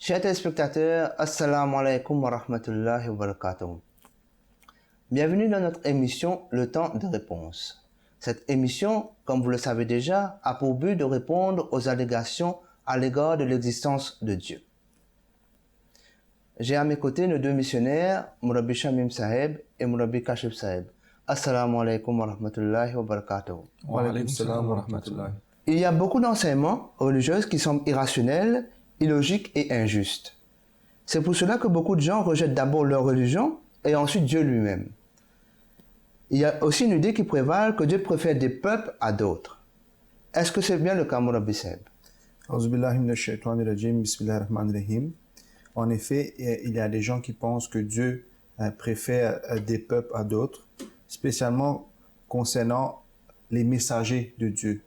Chers téléspectateurs, Assalamu alaikum wa rahmatullahi wa barakatuh. Bienvenue dans notre émission Le temps de réponse. Cette émission, comme vous le savez déjà, a pour but de répondre aux allégations à l'égard de l'existence de Dieu. J'ai à mes côtés nos deux missionnaires, Mourabi Shamim Saheb et Mourabi Kashif Saheb. Assalamu alaikum wa rahmatullahi wa barakatuh. Wa alaykum salam wa rahmatullahi. Il y a beaucoup d'enseignements religieux qui semblent irrationnels, illogiques et injustes. C'est pour cela que beaucoup de gens rejettent d'abord leur religion et ensuite Dieu lui-même. Il y a aussi une idée qui prévale que Dieu préfère des peuples à d'autres. Est-ce que c'est bien le cas, Mourabi Saheb? En effet, il y a des gens qui pensent que Dieu préfère des peuples à d'autres, spécialement concernant les messagers de Dieu,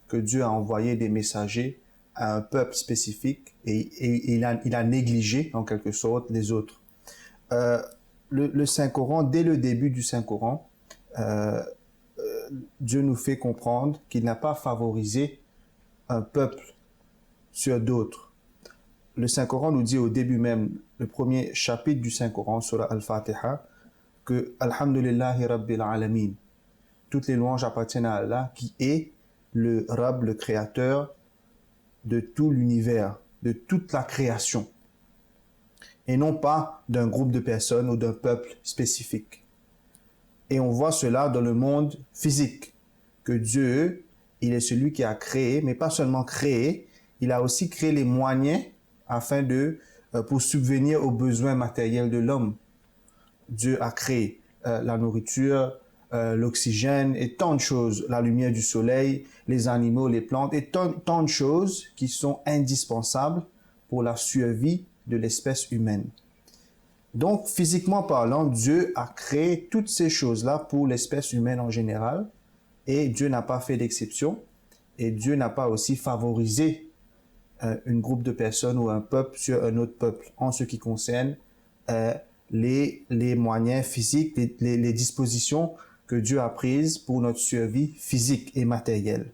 que Dieu a envoyé des messagers à un peuple spécifique et il a négligé en quelque sorte les autres. Le Saint-Coran, dès le début du Saint-Coran, Dieu nous fait comprendre qu'il n'a pas favorisé un peuple sur d'autres. Le Saint-Coran nous dit au début même, le premier chapitre du Saint-Coran, Surah Al-Fatiha, que Alhamdulillahi Rabbil Alamin. Toutes les louanges appartiennent à Allah qui est le Rabb, le créateur de tout l'univers, de toute la création. Et non pas d'un groupe de personnes ou d'un peuple spécifique. Et on voit cela dans le monde physique, que Dieu, il est celui qui a créé, mais pas seulement créé, il a aussi créé les moyens afin pour subvenir aux besoins matériels de l'homme. Dieu a créé la nourriture, l'oxygène et tant de choses, la lumière du soleil, les animaux, les plantes et tant de choses qui sont indispensables pour la survie de l'espèce humaine. Donc, physiquement parlant, Dieu a créé toutes ces choses-là pour l'espèce humaine en général et Dieu n'a pas fait d'exception et Dieu n'a pas aussi favorisé un groupe de personnes ou un peuple sur un autre peuple en ce qui concerne les moyens physiques, les dispositions que Dieu a prises pour notre survie physique et matérielle.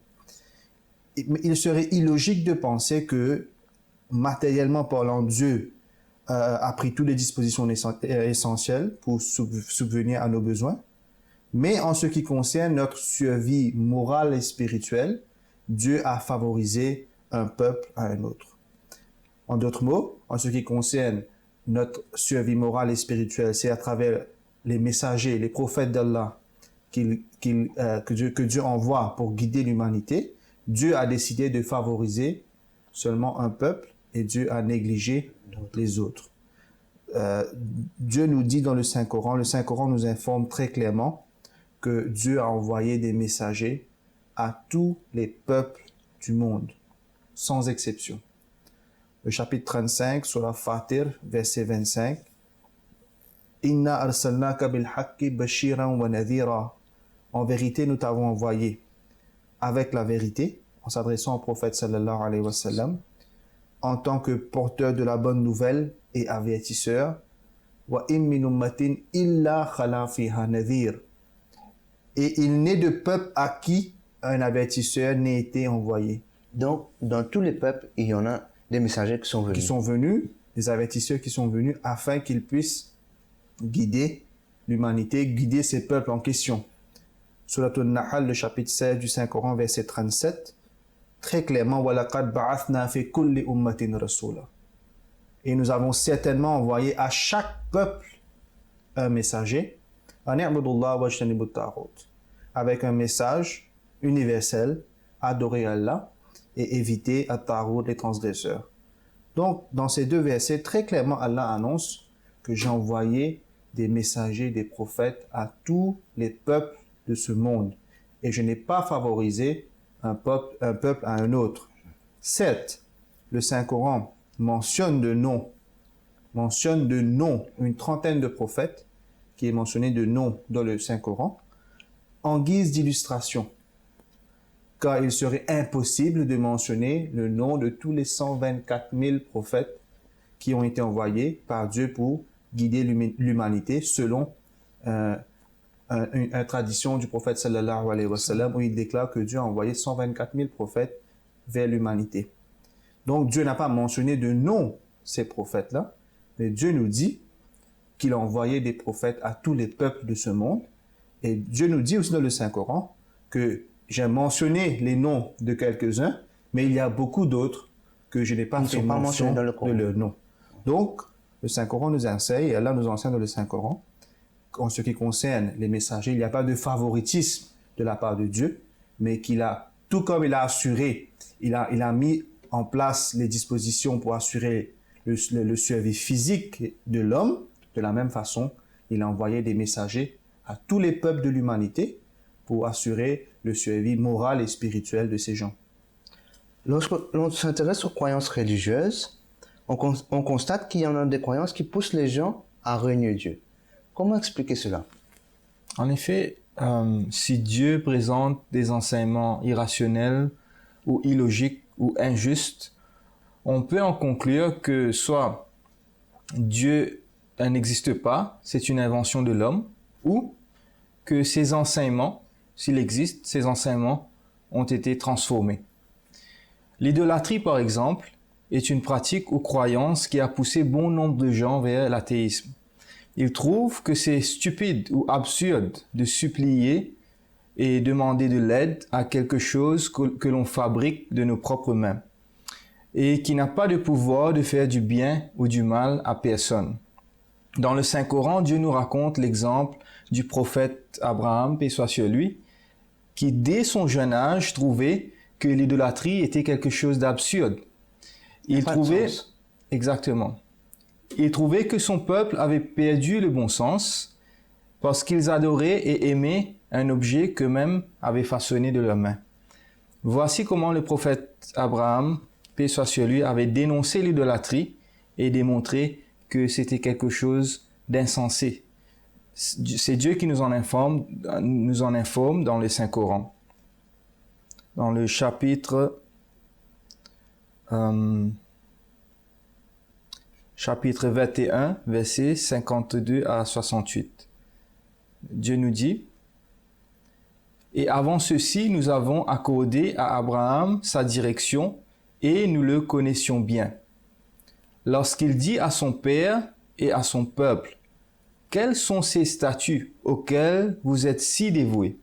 Mais il serait illogique de penser que, matériellement parlant, Dieu a pris toutes les dispositions essentielles pour subvenir à nos besoins. Mais en ce qui concerne notre survie morale et spirituelle, Dieu a favorisé un peuple à un autre. En d'autres mots, en ce qui concerne notre survie morale et spirituelle, c'est à travers les messagers, les prophètes d'Allah que Dieu envoie pour guider l'humanité. Dieu a décidé de favoriser seulement un peuple et Dieu a négligé les autres. Dieu nous dit dans le Saint-Coran nous informe très clairement que Dieu a envoyé des messagers à tous les peuples du monde, sans exception. Le chapitre 35, Surah Fatir, verset 25. Inna arsalnaka bil haqqi bashiran wa nadhira. En vérité, nous t'avons envoyé avec la vérité, en s'adressant au prophète sallallahu alayhi wa sallam, en tant que porteur de la bonne nouvelle et avertisseur. Wa in min ummatin illa khala fiha nadhir. Et il n'est de peuple à qui un avertisseur n'ait été envoyé. Donc, dans tous les peuples, il y en a des messagers qui sont venus. Des avertisseurs qui sont venus afin qu'ils puissent guider l'humanité, guider ces peuples en question. Surat An-Nahl, le chapitre 16 du Saint-Coran, verset 37, très clairement, وَلَقَدْ بَعَثْنَا فِي كُلِّ أُمَّةٍ رَسُولًا. Et nous avons certainement envoyé à chaque peuple un messager, أَنِ اعْبُدُوا اللَّهَ وَاجْتَنِبُوا الطَّاغُوتَ, avec un message universel, adorer Allah et éviter at-taghut, les transgresseurs. Donc, dans ces deux versets, très clairement, Allah annonce que j'ai envoyé des messagers, des prophètes à tous les peuples de ce monde. Et je n'ai pas favorisé un peuple à un autre. Certes, le Saint-Coran mentionne de nom une trentaine de prophètes qui est mentionné de nom dans le Saint-Coran en guise d'illustration. Car il serait impossible de mentionner le nom de tous les 124 000 prophètes qui ont été envoyés par Dieu pour guider l'humanité selon une tradition du prophète sallallahu alayhi wa sallam où il déclare que Dieu a envoyé 124 000 prophètes vers l'humanité. Donc Dieu n'a pas mentionné de nom ces prophètes-là, mais Dieu nous dit qu'il a envoyé des prophètes à tous les peuples de ce monde. Et Dieu nous dit aussi dans le Saint-Coran que j'ai mentionné les noms de quelques-uns, mais il y a beaucoup d'autres que je n'ai pas fait mention de leur nom. Donc, le Saint-Coran nous enseigne, et Allah nous enseigne dans le Saint-Coran, en ce qui concerne les messagers, il n'y a pas de favoritisme de la part de Dieu, mais qu'il a, tout comme il a assuré, il a mis en place les dispositions pour assurer le survie physique de l'homme, de la même façon, il a envoyé des messagers à tous les peuples de l'humanité pour assurer le survie moral et spirituel de ces gens. Lorsque l'on s'intéresse aux croyances religieuses, on constate qu'il y en a des croyances qui poussent les gens à renier Dieu. Comment expliquer cela? En effet, si Dieu présente des enseignements irrationnels ou illogiques ou injustes, on peut en conclure que soit Dieu n'existe pas, c'est une invention de l'homme, ou que ces enseignements, s'il existe, ces enseignements ont été transformés. L'idolâtrie, par exemple, est une pratique ou croyance qui a poussé bon nombre de gens vers l'athéisme. Ils trouvent que c'est stupide ou absurde de supplier et demander de l'aide à quelque chose que l'on fabrique de nos propres mains et qui n'a pas de pouvoir de faire du bien ou du mal à personne. Dans le Saint-Coran, Dieu nous raconte l'exemple du prophète Abraham, paix soit sur lui, qui dès son jeune âge trouvait que l'idolâtrie était quelque chose d'absurde. Il trouvait, exactement, il trouvait que son peuple avait perdu le bon sens parce qu'ils adoraient et aimaient un objet qu'eux-mêmes avaient façonné de leurs mains. Voici comment le prophète Abraham, paix soit sur lui, avait dénoncé l'idolâtrie et démontré que c'était quelque chose d'insensé. C'est Dieu qui nous en informe dans le Saint-Coran. Dans le chapitre 21, versets 52 à 68. Dieu nous dit: « Et avant ceci, nous avons accordé à Abraham sa direction et nous le connaissions bien. Lorsqu'il dit à son père et à son peuple: « Quels sont ces statuts auxquels vous êtes si dévoués ?»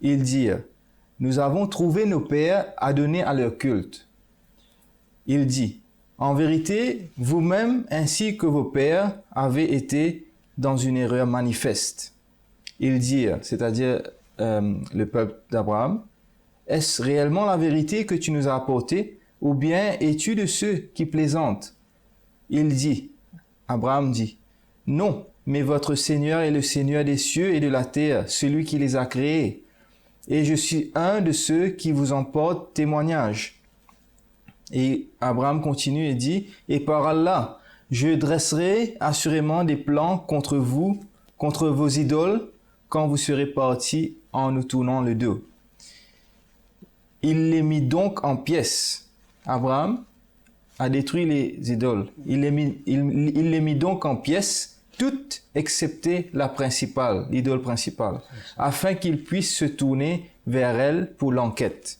Ils dirent: « Nous avons trouvé nos pères à donner à leur culte. » Il dit: « En vérité, vous-même ainsi que vos pères avez été dans une erreur manifeste. » Ils dirent, c'est-à-dire le peuple d'Abraham: « Est-ce réellement la vérité que tu nous as apportée, ou bien es-tu de ceux qui plaisantent ?» Abraham dit: « Non, mais votre Seigneur est le Seigneur des cieux et de la terre, celui qui les a créés. Et je suis un de ceux qui vous en portent témoignage. » Et Abraham continue et dit: « Et par Allah, je dresserai assurément des plans contre vous, contre vos idoles, quand vous serez partis en nous tournant le dos. » Il les mit donc en pièces. Abraham a détruit les idoles. Il les mit donc en pièces, toutes excepté la principale, l'idole principale, afin qu'ils puissent se tourner vers elle pour l'enquête.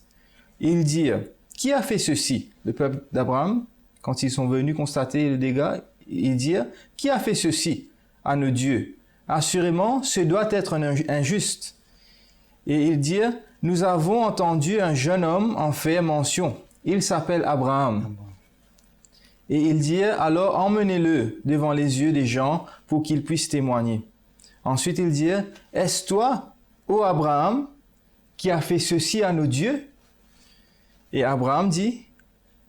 Ils dirent: « Qui a fait ceci ?» Le peuple d'Abraham, quand ils sont venus constater le dégât, ils dirent: « Qui a fait ceci à nos dieux? Assurément, ce doit être un injuste. » Et ils dirent: « Nous avons entendu un jeune homme en faire mention. Il s'appelle Abraham. » Et ils dirent: « Alors emmenez-le devant les yeux des gens pour qu'ils puissent témoigner. » Ensuite ils dirent: « Est-ce toi, ô Abraham, qui a fait ceci à nos dieux ?» Et Abraham dit: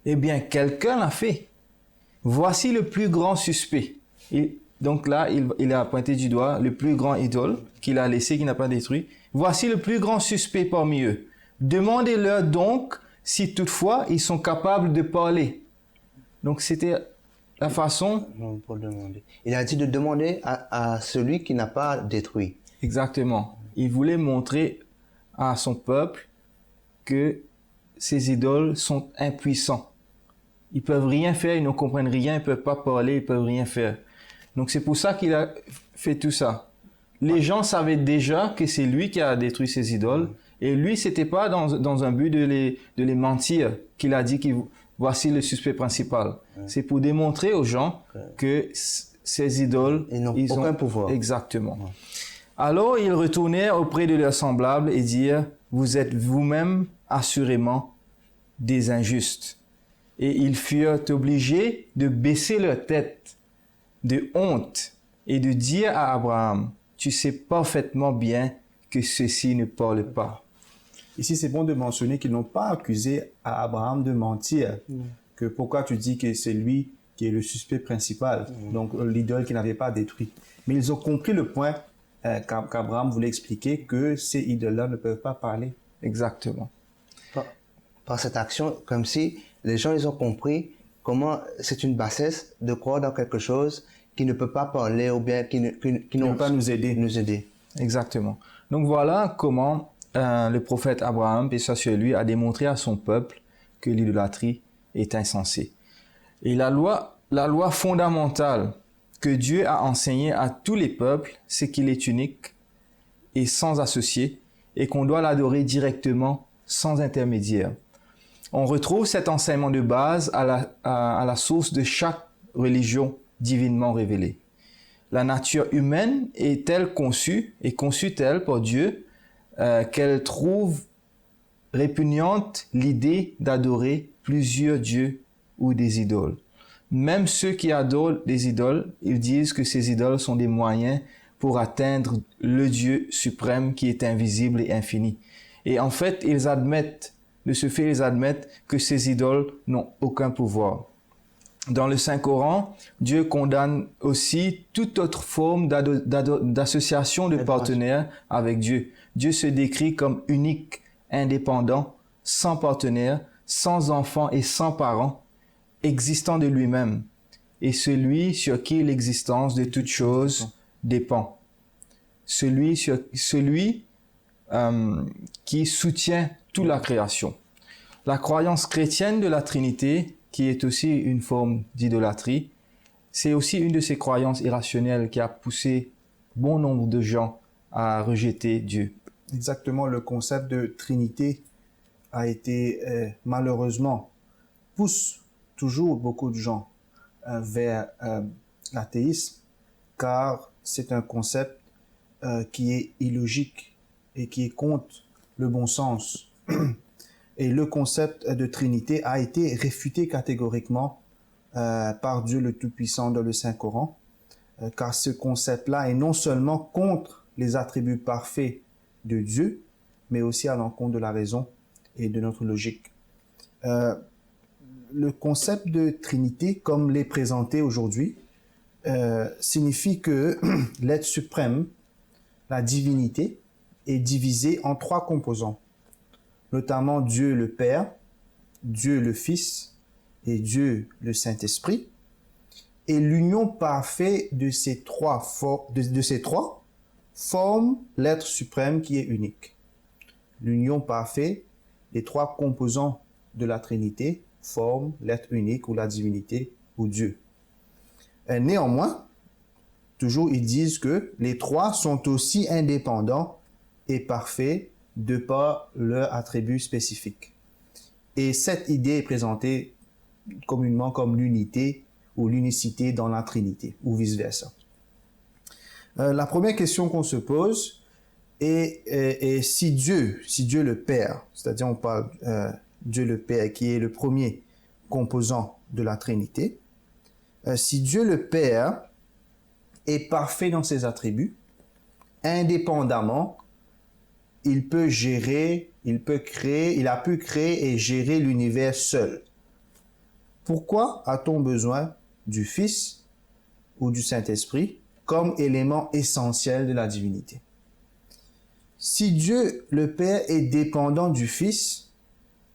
« Eh bien, quelqu'un l'a fait. Voici le plus grand suspect. » Donc là, il a pointé du doigt le plus grand idole qu'il a laissé, qu'il n'a pas détruit. « Voici le plus grand suspect parmi eux. Demandez-leur donc si toutefois ils sont capables de parler. » Donc c'était la façon... Pour demander. Il a dit de demander à celui qui n'a pas détruit. Exactement. Il voulait montrer à son peuple que ces idoles sont impuissants. Ils peuvent rien faire, ils ne comprennent rien, ils peuvent pas parler, ils peuvent rien faire. Donc c'est pour ça qu'il a fait tout ça. Les gens savaient déjà que c'est lui qui a détruit ces idoles, et lui c'était pas dans un but de les mentir qu'il a dit voici le suspect principal. C'est pour démontrer aux gens que ces idoles, Ils n'ont aucun pouvoir. Exactement. Alors ils retournèrent auprès de leurs semblables et dirent, vous êtes vous-même assurément des injustes. Et ils furent obligés de baisser leur tête de honte et de dire à Abraham, tu sais parfaitement bien que ceci ne parle pas. Ici, c'est bon de mentionner qu'ils n'ont pas accusé à Abraham de mentir. Que pourquoi tu dis que c'est lui qui est le suspect principal, donc l'idole qu'il n'avait pas détruit. Mais ils ont compris le point qu'Abraham voulait expliquer, que ces idoles-là ne peuvent pas parler. Exactement. Par cette action, comme si les gens ils ont compris comment c'est une bassesse de croire dans quelque chose qui ne peut pas parler ou bien qui ne peut pas nous aider. Exactement. Donc voilà comment le prophète Abraham, paix soit sur lui, a démontré à son peuple que l'idolâtrie est insensée. Et la loi fondamentale que Dieu a enseignée à tous les peuples, c'est qu'il est unique et sans associé et qu'on doit l'adorer directement sans intermédiaire. On retrouve cet enseignement de base à la source de chaque religion divinement révélée. La nature humaine est-elle conçue telle par Dieu qu'elle trouve répugnante l'idée d'adorer plusieurs dieux ou des idoles. Même ceux qui adorent des idoles, ils disent que ces idoles sont des moyens pour atteindre le Dieu suprême qui est invisible et infini. Et en fait, ils admettent que ces idoles n'ont aucun pouvoir. Dans le Saint-Coran, Dieu condamne aussi toute autre forme d'association de partenaires avec Dieu. Dieu se décrit comme unique, indépendant, sans partenaire, sans enfant et sans parents, existant de lui-même, et celui sur qui l'existence de toute chose dépend. Celui qui soutient toute la création. La croyance chrétienne de la Trinité, qui est aussi une forme d'idolâtrie, c'est aussi une de ces croyances irrationnelles qui a poussé bon nombre de gens à rejeter Dieu. Exactement, le concept de Trinité a été malheureusement pousse toujours beaucoup de gens vers l'athéisme, car c'est un concept qui est illogique et qui est contre le bon sens. Et le concept de Trinité a été réfuté catégoriquement par Dieu le Tout-Puissant dans le Saint-Coran, car ce concept-là est non seulement contre les attributs parfaits de Dieu, mais aussi à l'encontre de la raison et de notre logique. Le concept de Trinité, comme l'est présenté aujourd'hui, signifie que l'être suprême, la divinité, est divisé en trois composants, notamment Dieu le Père, Dieu le Fils et Dieu le Saint-Esprit. Et l'union parfaite de ces trois forme l'être suprême qui est unique. L'union parfaite des trois composants de la Trinité forme l'être unique ou la divinité ou Dieu. Néanmoins, toujours ils disent que les trois sont aussi indépendants et parfaits de par leur attribut spécifique. Et cette idée est présentée communément comme l'unité ou l'unicité dans la Trinité, ou vice-versa. La première question qu'on se pose est si Dieu le Père, c'est-à-dire on parle Dieu le Père qui est le premier composant de la Trinité, si Dieu le Père est parfait dans ses attributs, indépendamment, il peut gérer, il a pu créer et gérer l'univers seul. Pourquoi a-t-on besoin du Fils ou du Saint-Esprit comme élément essentiel de la divinité? Si Dieu le Père est dépendant du Fils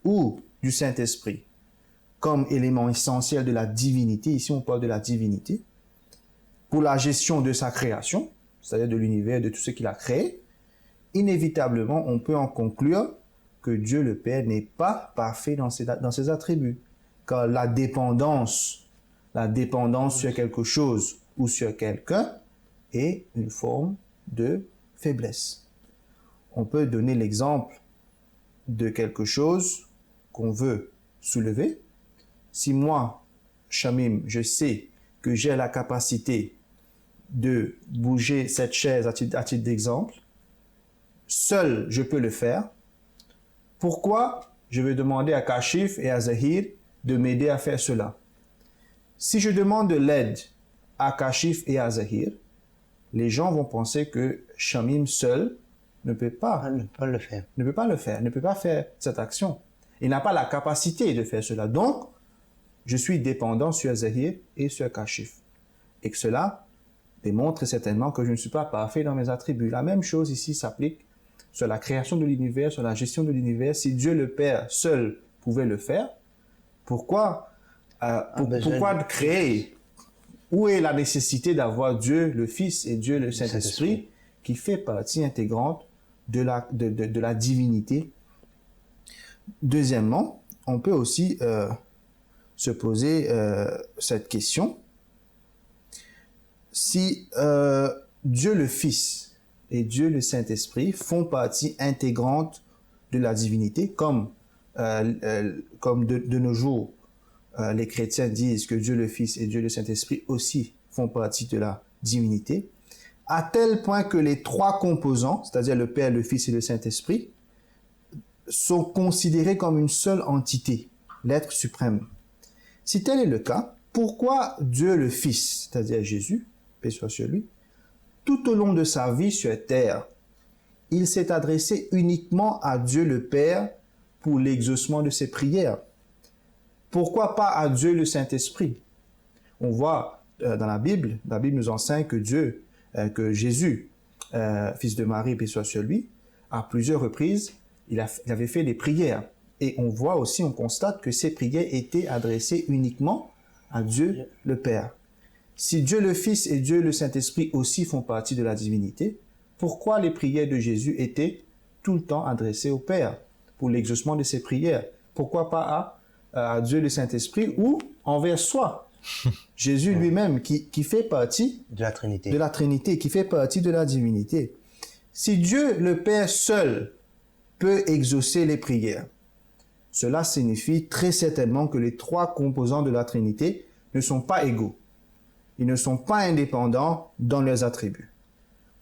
ou du Saint-Esprit comme élément essentiel de la divinité, ici on parle de la divinité, pour la gestion de sa création, c'est-à-dire de l'univers, de tout ce qu'il a créé, inévitablement, on peut en conclure que Dieu le Père n'est pas parfait dans ses attributs. Car la dépendance sur quelque chose ou sur quelqu'un est une forme de faiblesse. On peut donner l'exemple de quelque chose qu'on veut soulever si moi, Shamim, je sais que j'ai la capacité de bouger cette chaise à titre d'exemple, seul je peux le faire, pourquoi je vais demander à Kashif et à Zahir de m'aider à faire cela? Si je demande de l'aide à Kashif et à Zahir, les gens vont penser que Shamim seul ne peut pas le faire. ne peut pas le faire, ne peut pas faire cette action. Il n'a pas la capacité de faire cela. Donc, je suis dépendant sur Zahir et sur Kashif. Et que cela démontre certainement que je ne suis pas parfait dans mes attributs. La même chose ici s'applique sur la création de l'univers, sur la gestion de l'univers. Si Dieu le Père seul pouvait le faire, pourquoi créer? Où est la nécessité d'avoir Dieu le Fils et Dieu le Saint-Esprit qui fait partie intégrante de la divinité? Deuxièmement, on peut aussi se poser cette question. Si Dieu le Fils et Dieu le Saint-Esprit font partie intégrante de la divinité, comme de nos jours, les chrétiens disent que Dieu le Fils et Dieu le Saint-Esprit aussi font partie de la divinité, à tel point que les trois composants, c'est-à-dire le Père, le Fils et le Saint-Esprit, sont considérés comme une seule entité, l'être suprême. Si tel est le cas, pourquoi Dieu le Fils, c'est-à-dire Jésus, paix soit sur lui, tout au long de sa vie sur terre, il s'est adressé uniquement à Dieu le Père pour l'exaucement de ses prières? Pourquoi pas à Dieu le Saint-Esprit? On voit dans la Bible nous enseigne que Jésus, fils de Marie, paix soit sur lui, à plusieurs reprises, il avait fait des prières. Et on voit aussi, on constate que ces prières étaient adressées uniquement à Dieu le Père. Si Dieu le Fils et Dieu le Saint-Esprit aussi font partie de la divinité, pourquoi les prières de Jésus étaient tout le temps adressées au Père pour l'exaucement de ses prières? Pourquoi pas à Dieu le Saint-Esprit ou envers soi? Jésus lui-même qui fait partie de la Trinité, qui fait partie de la divinité. Si Dieu le Père seul peut exaucer les prières, cela signifie très certainement que les trois composants de la Trinité ne sont pas égaux. Ils ne sont pas indépendants dans leurs attributs.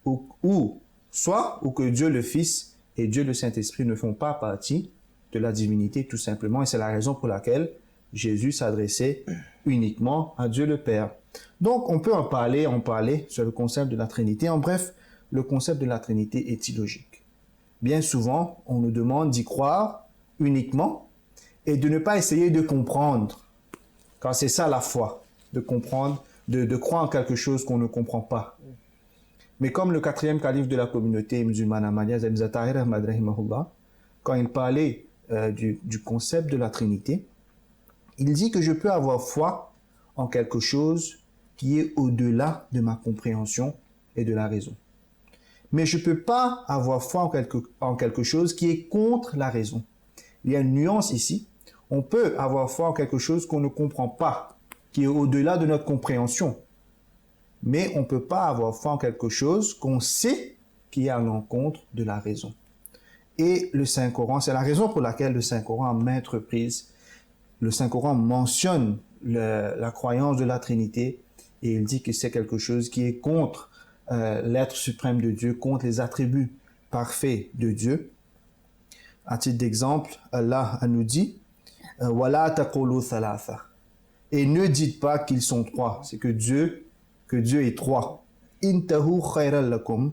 Ou que Dieu le Fils et Dieu le Saint-Esprit ne font pas partie de la divinité tout simplement. Et c'est la raison pour laquelle Jésus s'adressait uniquement à Dieu le Père. Donc on peut en parler sur le concept de la Trinité. En bref, le concept de la Trinité est illogique. Bien souvent, on nous demande d'y croire uniquement et de ne pas essayer de comprendre. Car c'est ça la foi, de comprendre, de croire en quelque chose qu'on ne comprend pas. Mais comme le quatrième calife de la communauté musulmane ahmadiyya, Mirza Tahir Ahmad rahimahullah, quand il parlait du concept de la Trinité, il dit que je peux avoir foi en quelque chose qui est au-delà de ma compréhension et de la raison. Mais je ne peux pas avoir foi en quelque chose qui est contre la raison. Il y a une nuance ici. On peut avoir foi en quelque chose qu'on ne comprend pas, qui est au-delà de notre compréhension. Mais on ne peut pas avoir foi en quelque chose qu'on sait qui est à l'encontre de la raison. Et le Saint-Coran, c'est la raison pour laquelle le Saint-Coran, à maintes reprises, le Saint-Coran mentionne la croyance de la Trinité et il dit que c'est quelque chose qui est contre l'être suprême de Dieu, contre les attributs parfaits de Dieu. À titre d'exemple, Allah nous dit « Wala taqulu thalatha » et ne dites pas qu'ils sont trois, c'est que Dieu est trois. « Intahu khayran lakum »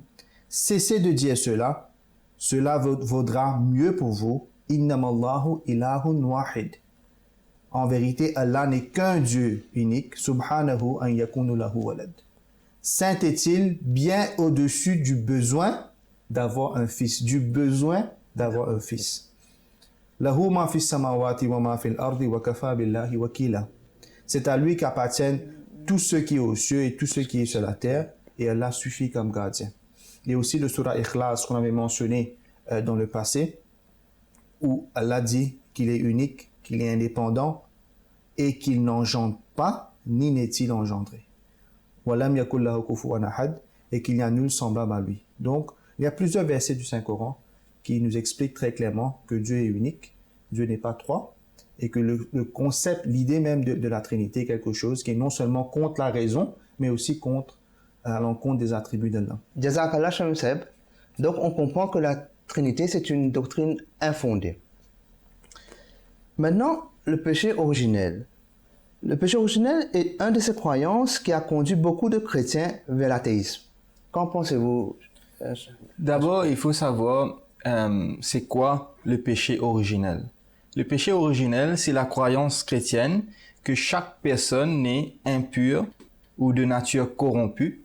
cessez de dire cela, cela vaudra mieux pour vous. « Innamallahu ilahun wahid » en vérité, Allah n'est qu'un Dieu unique. « Subhanahu an yakunu lahu walad » Saint est-il bien au-dessus du besoin d'avoir un fils, du besoin d'avoir un fils. Lahu ma fis samawati wa ma fil ardi wa kafa billahi wakila. C'est à lui qu'appartiennent tout ce qui est aux cieux et tout ce qui est sur la terre, et Allah suffit comme gardien. Et aussi le surah Ikhlas qu'on avait mentionné dans le passé, où Allah dit qu'il est unique, qu'il est indépendant et qu'il n'engendre pas, ni n'est-il engendré. Walam yakul lahu kufuwan ahad, et qu'il n'y a nul semblable à lui. Donc, il y a plusieurs versets du Saint-Coran qui nous expliquent très clairement que Dieu est unique, Dieu n'est pas trois, et que le concept, l'idée même de la Trinité est quelque chose qui est non seulement contre la raison, mais aussi à l'encontre des attributs d'Allah. Jazakallah Shem Seb. Donc on comprend que la Trinité c'est une doctrine infondée. Maintenant, le péché originel. Le péché originel est une de ces croyances qui a conduit beaucoup de chrétiens vers l'athéisme. Qu'en pensez-vous? D'abord, il faut savoir c'est quoi le péché originel. Le péché originel, c'est la croyance chrétienne que chaque personne naît impure ou de nature corrompue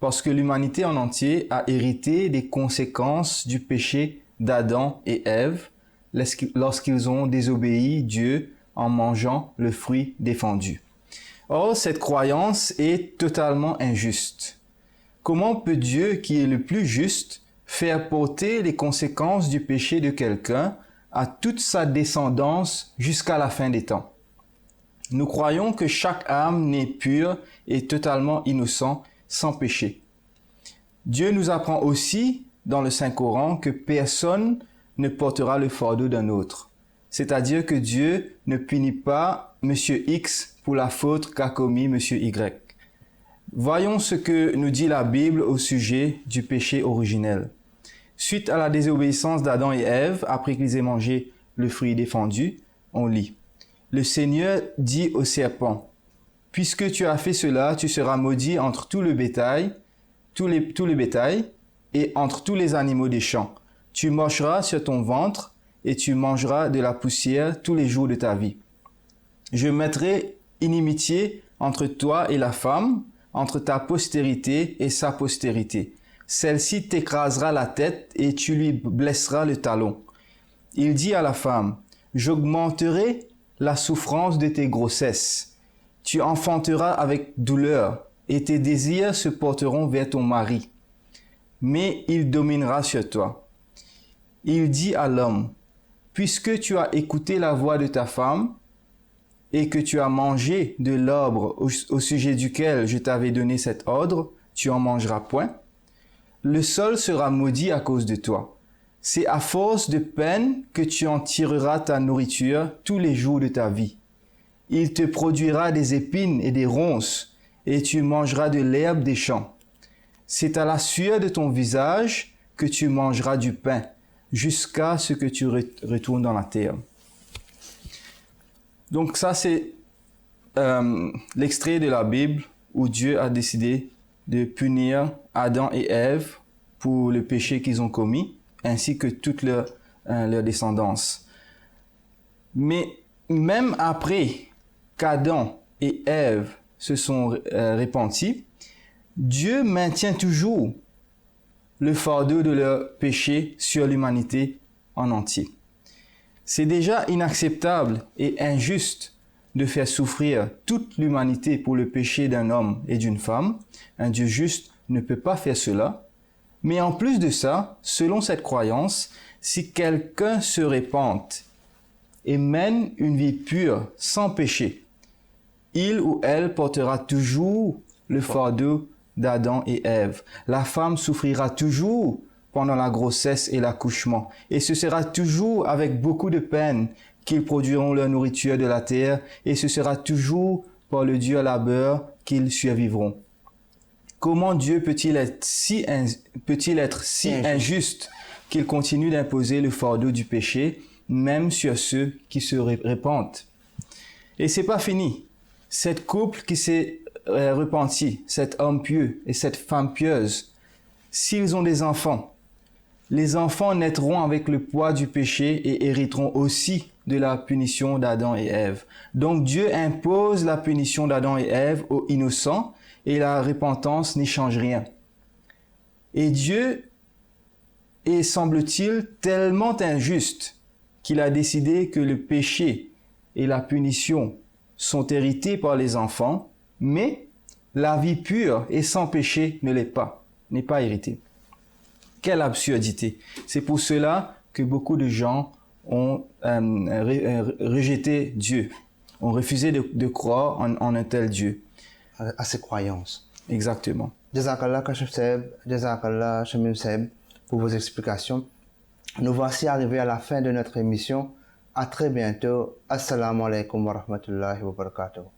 parce que l'humanité en entier a hérité des conséquences du péché d'Adam et Ève lorsqu'ils ont désobéi Dieu en mangeant le fruit défendu. Or, cette croyance est totalement injuste. Comment peut Dieu, qui est le plus juste, faire porter les conséquences du péché de quelqu'un à toute sa descendance jusqu'à la fin des temps? Nous croyons que chaque âme née pure est totalement innocent, sans péché. Dieu nous apprend aussi dans le Saint-Coran que personne ne portera le fardeau d'un autre. C'est-à-dire que Dieu ne punit pas Monsieur X pour la faute qu'a commis Monsieur Y. Voyons ce que nous dit la Bible au sujet du péché originel. Suite à la désobéissance d'Adam et Ève, après qu'ils aient mangé le fruit défendu, on lit. Le Seigneur dit au serpent, « Puisque tu as fait cela, tu seras maudit entre tout le bétail, tout le bétail et entre tous les animaux des champs. Tu marcheras sur ton ventre et tu mangeras de la poussière tous les jours de ta vie. Je mettrai inimitié entre toi et la femme, entre ta postérité et sa postérité. Celle-ci t'écrasera la tête et tu lui blesseras le talon. » Il dit à la femme, « J'augmenterai la souffrance de tes grossesses. Tu enfanteras avec douleur et tes désirs se porteront vers ton mari. Mais il dominera sur toi. » Il dit à l'homme, « Puisque tu as écouté la voix de ta femme et que tu as mangé de l'arbre au sujet duquel je t'avais donné cet ordre, tu en mangeras point. Le sol sera maudit à cause de toi. C'est à force de peine que tu en tireras ta nourriture tous les jours de ta vie. Il te produira des épines et des ronces, et tu mangeras de l'herbe des champs. C'est à la sueur de ton visage que tu mangeras du pain, jusqu'à ce que tu retournes dans la terre. » Donc ça, c'est l'extrait de la Bible où Dieu a décidé de punir Adam et Ève pour le péché qu'ils ont commis, ainsi que toute leur descendance. Mais même après qu'Adam et Ève se sont repentis, Dieu maintient toujours le fardeau de leur péché sur l'humanité en entier. C'est déjà inacceptable et injuste de faire souffrir toute l'humanité pour le péché d'un homme et d'une femme. Un Dieu juste ne peut pas faire cela. Mais en plus de ça, selon cette croyance, si quelqu'un se repent et mène une vie pure, sans péché, il ou elle portera toujours le fardeau d'Adam et Ève. La femme souffrira toujours pendant la grossesse et l'accouchement. Et ce sera toujours avec beaucoup de peine qu'ils produiront leur nourriture de la terre, et ce sera toujours par le dur labeur qu'ils survivront. Comment Dieu peut-il être si injuste qu'il continue d'imposer le fardeau du péché, même sur ceux qui se repentent? Et c'est pas fini. Cette couple qui s'est repenti, cet homme pieux et cette femme pieuse, s'ils ont des enfants, les enfants naîtront avec le poids du péché et hériteront aussi de la punition d'Adam et Ève. Donc Dieu impose la punition d'Adam et Ève aux innocents et la repentance n'y change rien. Et Dieu est, semble-t-il, tellement injuste qu'il a décidé que le péché et la punition sont hérités par les enfants, mais la vie pure et sans péché n'est pas héritée. Quelle absurdité! C'est pour cela que beaucoup de gens ont rejeté Dieu, ont refusé de croire en un tel Dieu. À ses croyances. Exactement. Jazakallah Kashif Seb, Jazakallah Shamim Seb pour vos explications. Nous voici arrivés à la fin de notre émission. À très bientôt. Assalamu alaikum wa rahmatullahi wa barakatuh.